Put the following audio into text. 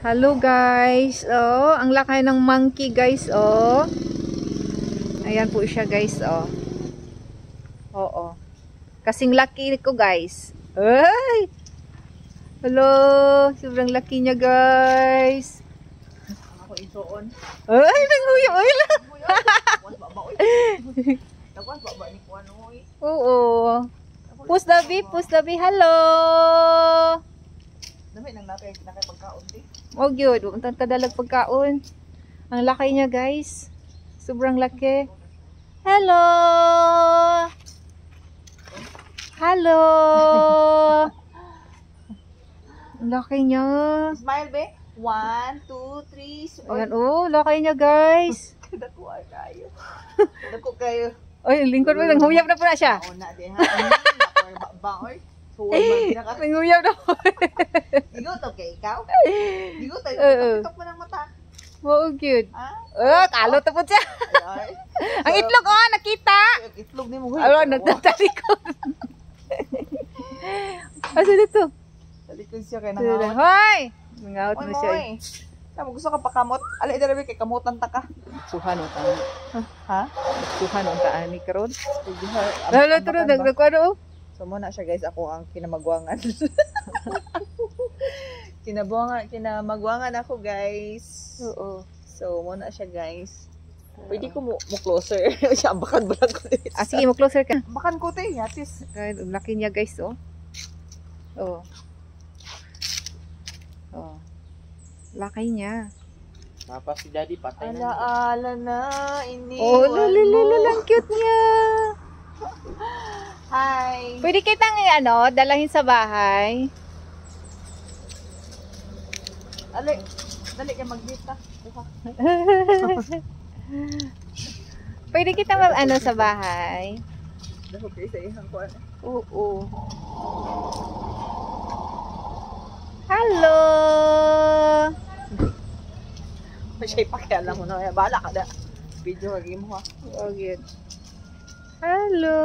Hello guys. Oh, ang laki ng monkey guys, oh. Ayan po siya guys, oh. Oo. Kasing laki ko guys. Ay! Hello, sobrang laki niya guys. Ako isuon. Ay, nanguyo oy. Takwan ba ni kuan oy. Oo. Push the bee. Hello. Dami nang nakay pagkaon di. Oh, good. Huwag kadalag pagkaon. Ang laki niya, guys. Sobrang laki. Hello! Hello! Ang laki niya. Smile be. 1 2 3. Ayan, oh, laki niya, guys. Dako kayo. Dako kayo. Oy, lingkod mo. Nanghuyap na po na siya. Una di ha. Ako ba oy. Suwag man pinaka. Nanghuyap na po. Digo to kay ikaw. Digo tayo. Pitok mo ng mata. Oh, good. Ah? Oh, kalot na po siya. Ay. Ang itlog, oh, nakita. Itlog ni mo. Ano, nagtatalikod. Asa dito? Talikod siya kay nangawat. Hoy! Nangawat na siya. Oy. Tama gusto ka pakamot. Ali dira kay kamutan ta ka. Suhan o taan. Ha? Suhan o taan ni karon. Lalo Lalo to na nagkuano. So muna siya guys, ako ang kinamagwangan. Kinamagwangan ako guys. Oo. So muna siya guys. Pwede ko mo closer. Siya bakan ko. Ah, sige, mo closer ka. Bakan ko te, yatis. Ang laki niya guys, oh. Oh. Oh. Laki niya. Papa si daddy patay na. Alaala na ini. Oh, lang cute niya. Hi. Pwede kitang dalahin sa bahay. Ali, dali ka magbita. Pwede kita sa bahay. Dako kay sa ihang kuan. Oo. Hello. Siya pakialam mo na. Bala ka da. Video lagi mo ha. Oh, good. Hello.